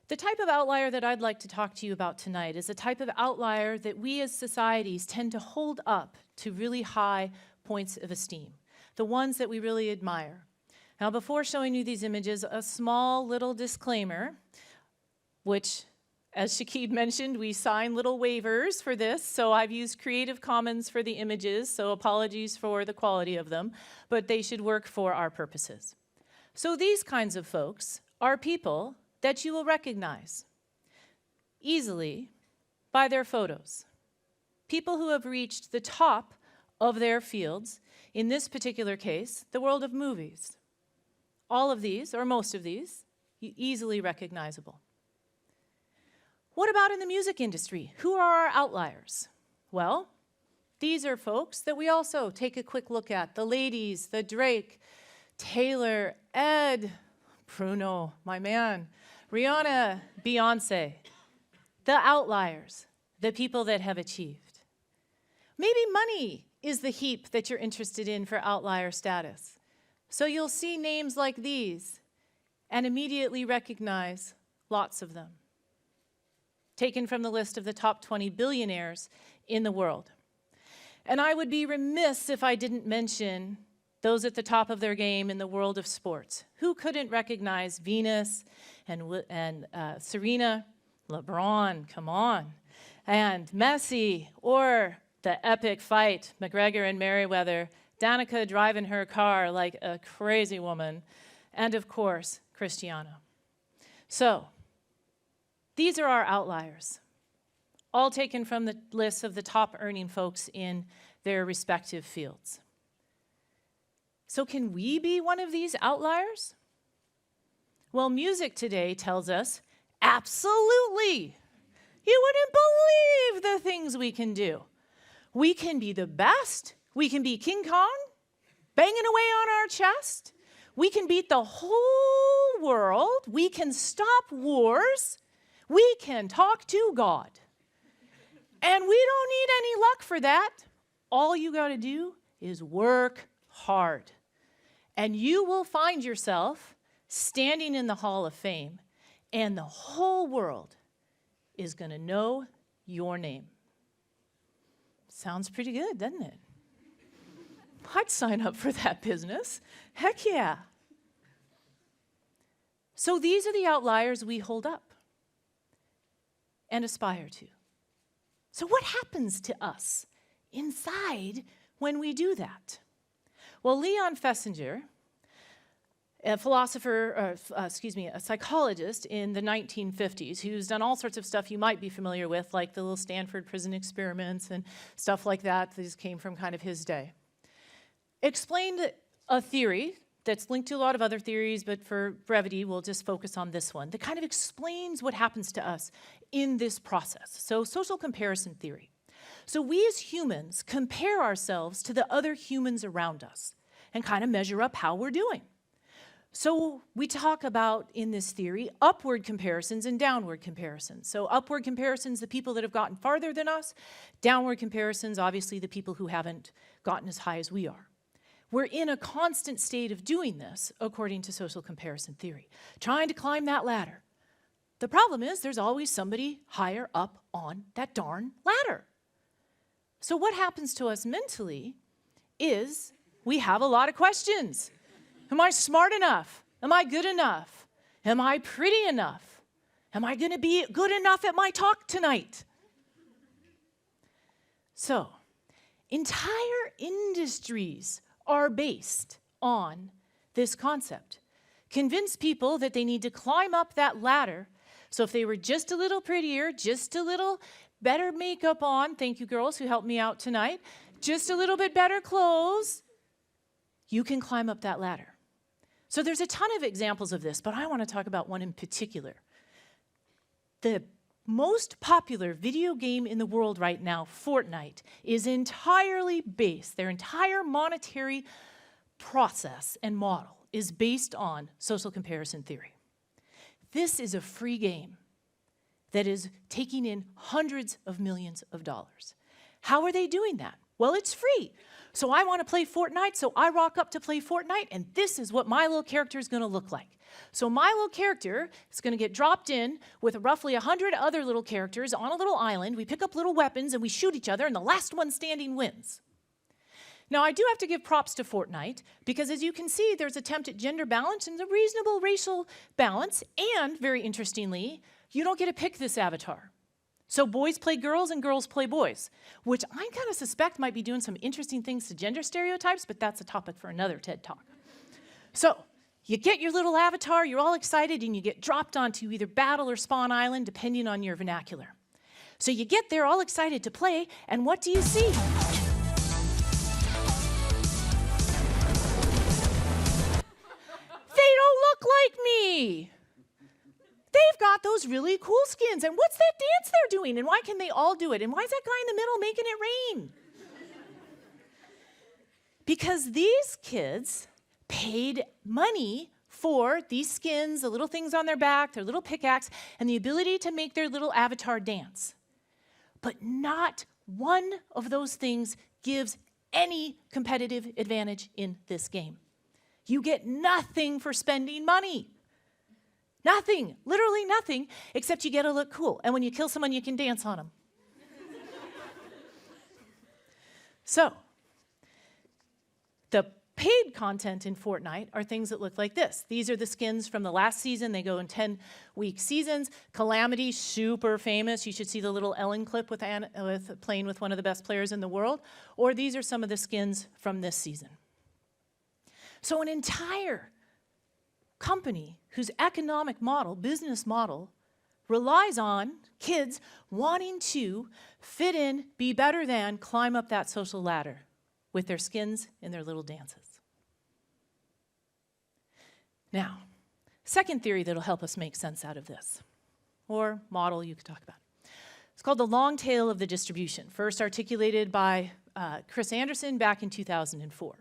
The type of outlier that I'd like to talk to you about tonight is a type of outlier that we as societies tend to hold up to really high points of esteem, the ones that we really admire. Now, before showing you these images, a small little disclaimer, which, as Shakib mentioned, we sign little waivers for this, so I've used Creative Commons for the images, so apologies for the quality of them, but they should work for our purposes. So these kinds of folks are people that you will recognize easily by their photos. People who have reached the top of their fields, in this particular case, the world of movies. All of these, or most of these, easily recognizable. What about in the music industry? Who are our outliers? Well, these are folks that we also take a quick look at. The ladies, the Drake, Taylor, Ed, Bruno, my man, Rihanna, Beyonce. The outliers, the people that have achieved. Maybe money is the heap that you're interested in for outlier status. So you'll see names like these and immediately recognize lots of them, taken from the list of the top 20 billionaires in the world. And I would be remiss if I didn't mention those at the top of their game in the world of sports. Who couldn't recognize Venus and Serena, LeBron, come on, and Messi, or the epic fight, McGregor and Merriweather, Danica driving her car like a crazy woman, and of course, Cristiano. So, these are our outliers, all taken from the list of the top earning folks in their respective fields. So can we be one of these outliers? Well, music today tells us, absolutely. You wouldn't believe the things we can do. We can be the best. We can be King Kong, banging away on our chest. We can beat the whole world. We can stop wars. We can talk to God. And we don't need any luck for that. All you got to do is work hard. And you will find yourself standing in the Hall of Fame, and the whole world is going to know your name. Sounds pretty good, doesn't it? I'd sign up for that business. Heck yeah. So these are the outliers we hold up and aspire to. So what happens to us inside when we do that? Well, Leon Festinger, a philosopher, a psychologist in the 1950s, who's done all sorts of stuff you might be familiar with, like the little Stanford prison experiments and stuff like that. These came from kind of his day. Explained a theory that's linked to a lot of other theories, but for brevity, we'll just focus on this one, that kind of explains what happens to us in this process. So, social comparison theory. So we as humans compare ourselves to the other humans around us and kind of measure up how we're doing. So we talk about, in this theory, upward comparisons and downward comparisons. So upward comparisons, the people that have gotten farther than us. Downward comparisons, obviously, the people who haven't gotten as high as we are. We're in a constant state of doing this, according to social comparison theory, trying to climb that ladder. The problem is there's always somebody higher up on that darn ladder. So what happens to us mentally is we have a lot of questions. Am I smart enough? Am I good enough? Am I pretty enough? Am I going to be good enough at my talk tonight? So, entire industries are based on this concept. Convince people that they need to climb up that ladder. So if they were just a little prettier, just a little better makeup on, thank you girls who helped me out tonight, just a little bit better clothes, you can climb up that ladder. So there's a ton of examples of this, but I want to talk about one in particular. The most popular video game in the world right now, Fortnite, is entirely based, their entire monetary process and model is based on social comparison theory. This is a free game that is taking in hundreds of millions of dollars. How are they doing that? Well, it's free. So I want to play Fortnite, so I rock up to play Fortnite, and this is what my little character is going to look like. So my little character is going to get dropped in with roughly 100 other little characters on a little island. We pick up little weapons, and we shoot each other, and the last one standing wins. Now, I do have to give props to Fortnite, because as you can see, there's attempt at gender balance and a reasonable racial balance, and very interestingly, you don't get to pick this avatar. So boys play girls and girls play boys, which I kind of suspect might be doing some interesting things to gender stereotypes, but that's a topic for another TED Talk. So you get your little avatar, you're all excited, and you get dropped onto either Battle or Spawn Island, depending on your vernacular. So you get there all excited to play, and what do you see? They don't look like me. They've got those really cool skins, and what's that dance they're doing, and why can they all do it, and why is that guy in the middle making it rain? Because these kids paid money for these skins, the little things on their back, their little pickaxe, and the ability to make their little avatar dance. But not one of those things gives any competitive advantage in this game. You get nothing for spending money. Nothing, literally nothing, except you get to look cool. And when you kill someone, you can dance on them. So, the paid content in Fortnite are things that look like this. These are the skins from the last season. They go in 10-week seasons. Calamity, super famous. You should see the little Ellen clip with playing with one of the best players in the world. Or these are some of the skins from this season. So an entire company whose economic model, business model, relies on kids wanting to fit in, be better than, climb up that social ladder with their skins and their little dances. Now, second theory that'll help us make sense out of this, or model you could talk about. It's called the long tail of the distribution, first articulated by Chris Anderson back in 2004.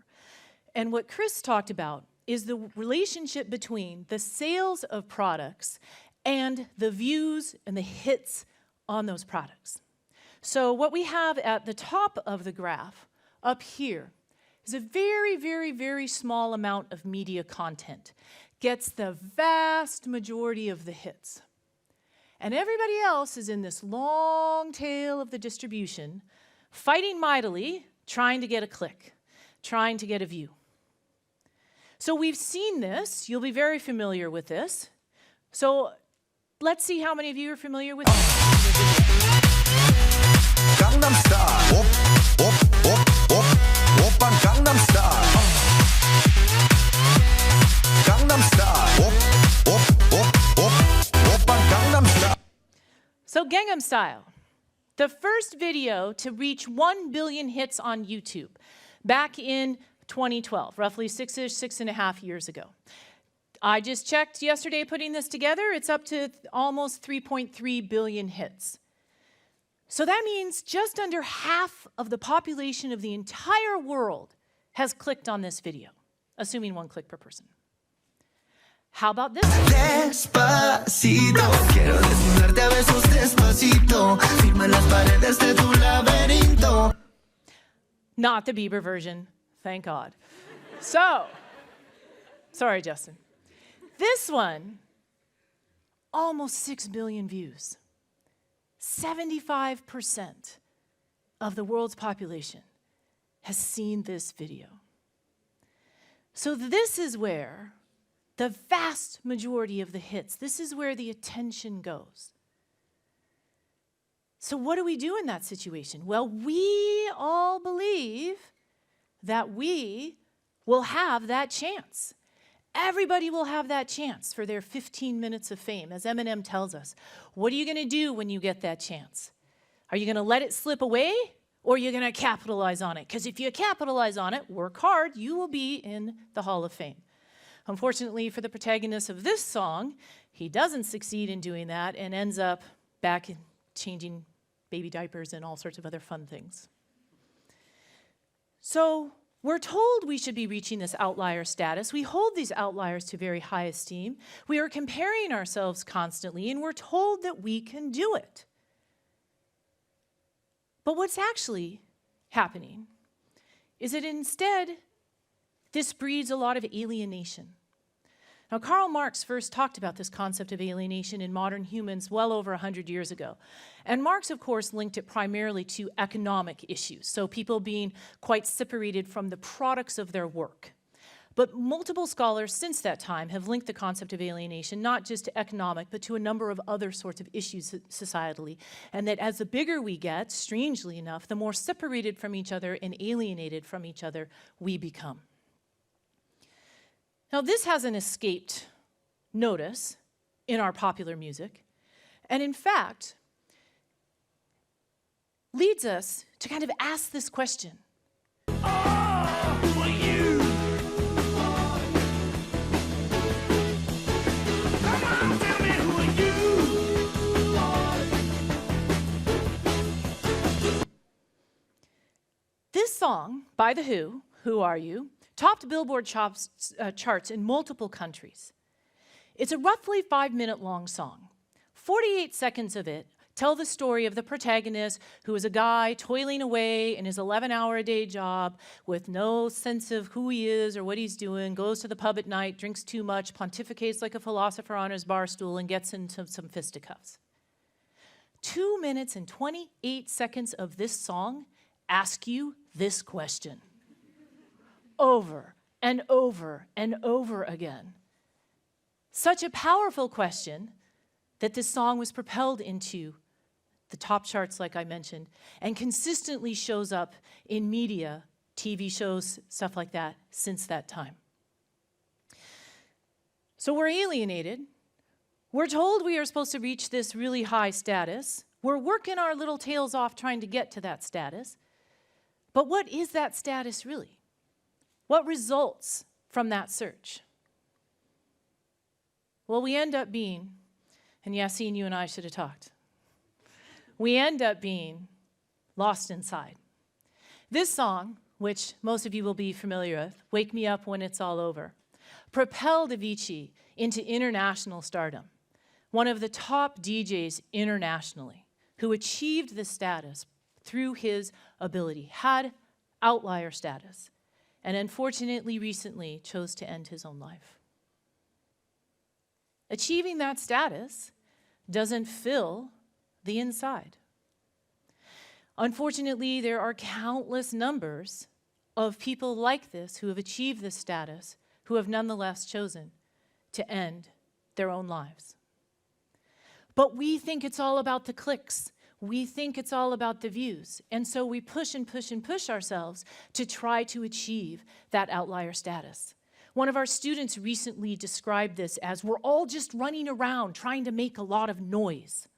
And what Chris talked about is the relationship between the sales of products and the views and the hits on those products. So what we have at the top of the graph up here is a very, very, very small amount of media content gets the vast majority of the hits. And everybody else is in this long tail of the distribution, fighting mightily, trying to get a click, trying to get a view. So we've seen this. You'll be very familiar with this. So let's see how many of you are familiar with this. Gangnam Style. Gangnam Style. Gangnam Style. Gangnam Style. So Gangnam Style, the first video to reach 1 billion hits on YouTube back in 2012, roughly 6.5 years ago. I just checked yesterday putting this together. It's up to almost 3.3 billion hits. So that means just under half of the population of the entire world has clicked on this video, assuming 1 click per person. How about this? Despacito, quiero desnudarte a besos despacito, firma las paredes de tu laberinto. Not the Bieber version. Thank God. So, sorry, Justin. This one, almost 6 billion views. 75% of the world's population has seen this video. So this is where the vast majority of the hits, this is where the attention goes. So what do we do in that situation? Well, we all believe that we will have that chance. Everybody will have that chance for their 15 minutes of fame. As Eminem tells us, what are you going to do when you get that chance? Are you going to let it slip away, or are you going to capitalize on it? Because if you capitalize on it, work hard, you will be in the Hall of Fame. Unfortunately for the protagonist of this song, he doesn't succeed in doing that and ends up back in changing baby diapers and all sorts of other fun things. So we're told we should be reaching this outlier status. We hold these outliers to very high esteem. We are comparing ourselves constantly, and we're told that we can do it. But what's actually happening is that instead, this breeds a lot of alienation. Now, Karl Marx first talked about this concept of alienation in modern humans well over 100 years ago. And Marx, of course, linked it primarily to economic issues, so people being quite separated from the products of their work. But multiple scholars since that time have linked the concept of alienation not just to economic, but to a number of other sorts of issues societally, and that as the bigger we get, strangely enough, the more separated from each other and alienated from each other we become. Now, this hasn't escaped notice in our popular music, and in fact, leads us to kind of ask this question. Oh, who are you? Come on, tell me, who are you? This song by The Who Are You, topped Billboard charts in multiple countries. It's a roughly 5-minute long song. 48 seconds of it tell the story of the protagonist, who is a guy toiling away in his 11-hour-a-day job with no sense of who he is or what he's doing, goes to the pub at night, drinks too much, pontificates like a philosopher on his bar stool, and gets into some fisticuffs. 2 minutes and 28 seconds of this song ask you this question over and over and over again. Such a powerful question that this song was propelled into the top charts, like I mentioned, and consistently shows up in media, TV shows, stuff like that, since that time. So we're alienated. We're told we are supposed to reach this really high status. We're working our little tails off trying to get to that status. But what is that status really? What results from that search? Well, we end up being, and Yassine, you and I should have talked. We end up being lost inside. This song, which most of you will be familiar with, Wake Me Up When It's All Over, propelled Avicii into international stardom, one of the top DJs internationally, who achieved this status through his ability, had outlier status, and unfortunately recently chose to end his own life. Achieving that status doesn't fill the inside. Unfortunately, there are countless numbers of people like this who have achieved this status, who have nonetheless chosen to end their own lives. But we think it's all about the clicks. We think it's all about the views. And so we push and push and push ourselves to try to achieve that outlier status. One of our students recently described this as, we're all just running around trying to make a lot of noise,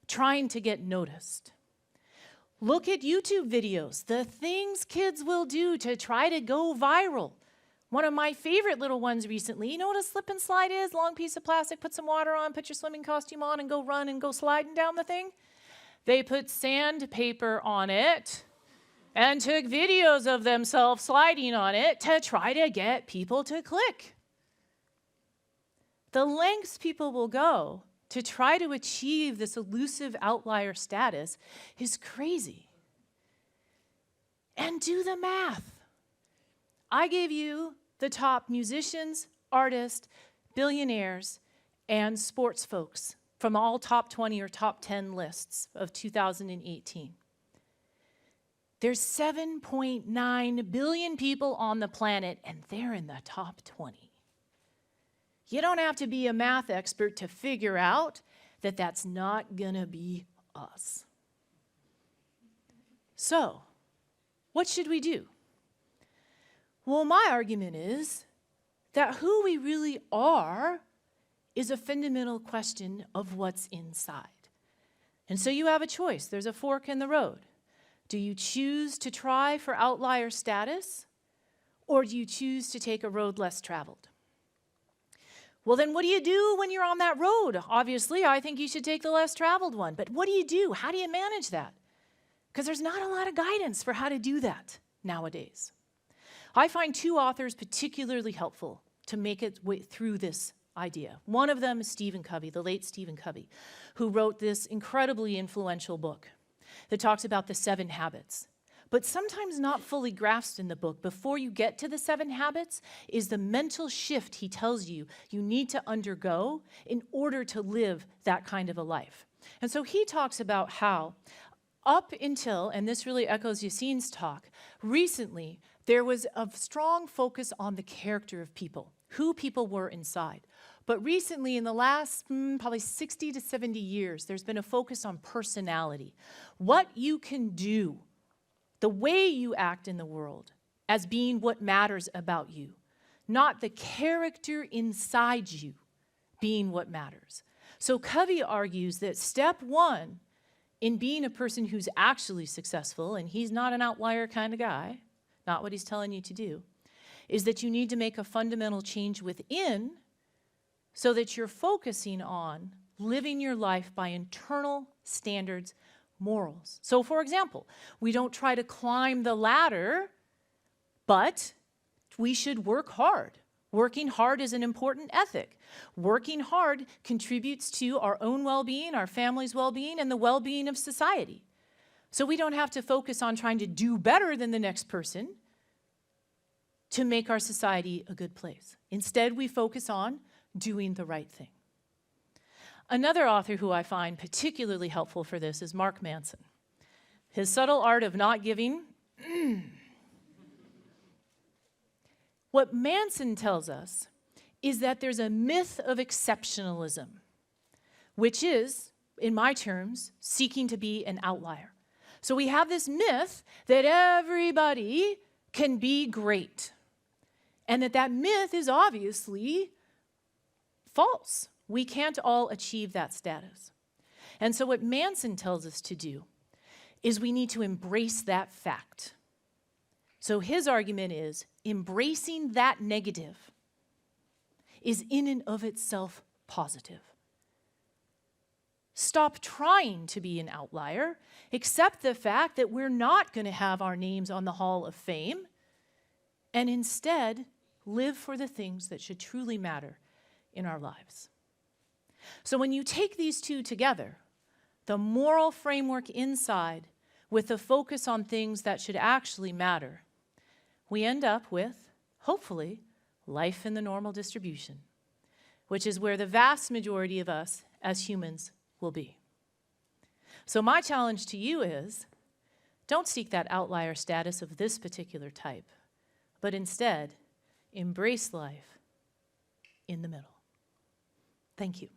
trying to get noticed. Look at YouTube videos, the things kids will do to try to go viral. One of my favorite little ones recently, you know what a slip and slide is? Long piece of plastic, put some water on, put your swimming costume on, and go run and go sliding down the thing. They put sandpaper on it and took videos of themselves sliding on it to try to get people to click. The lengths people will go to try to achieve this elusive outlier status is crazy. And do the math. I gave you the top musicians, artists, billionaires, and sports folks from all top 20 or top 10 lists of 2018. There's 7.9 billion people on the planet, and they're in the top 20. You don't have to be a math expert to figure out that that's not gonna be us. So, what should we do? Well, my argument is that who we really are is a fundamental question of what's inside. And so you have a choice. There's a fork in the road. Do you choose to try for outlier status, or do you choose to take a road less traveled? Well, then what do you do when you're on that road? Obviously, I think you should take the less traveled one. But what do you do? How do you manage that? Because there's not a lot of guidance for how to do that nowadays. I find two authors particularly helpful to make it through this idea. One of them is Stephen Covey, the late Stephen Covey, who wrote this incredibly influential book that talks about the 7 habits. but sometimes not fully grasped in the book before you get to the 7 habits is the mental shift he tells you you need to undergo in order to live that kind of a life. And so he talks about how up until, and this really echoes Yassine's talk, recently there was a strong focus on the character of people, who people were inside. But recently, in the last probably 60 to 70 years, there's been a focus on personality. What you can do, the way you act in the world, as being what matters about you, not the character inside you being what matters. So Covey argues that step 1 in being a person who's actually successful, and he's not an outlier kind of guy, not what he's telling you to do, is that you need to make a fundamental change within so that you're focusing on living your life by internal standards, morals. So for example, we don't try to climb the ladder, but we should work hard. Working hard is an important ethic. Working hard contributes to our own well-being, our family's well-being, and the well-being of society. So we don't have to focus on trying to do better than the next person to make our society a good place. Instead, we focus on doing the right thing. Another author who I find particularly helpful for this is Mark Manson. His Subtle Art of Not Giving. What Manson tells us is that there's a myth of exceptionalism, which is, in my terms, seeking to be an outlier. So we have this myth that everybody can be great, and that myth is obviously false. We can't all achieve that status. And so what Manson tells us to do is we need to embrace that fact. So his argument is embracing that negative is in and of itself positive. Stop trying to be an outlier. Accept the fact that we're not going to have our names on the Hall of Fame, and instead live for the things that should truly matter in our lives. So when you take these two together, the moral framework inside with the focus on things that should actually matter, we end up with, hopefully, life in the normal distribution, which is where the vast majority of us as humans will be. So my challenge to you is, don't seek that outlier status of this particular type, but instead, embrace life in the middle. Thank you.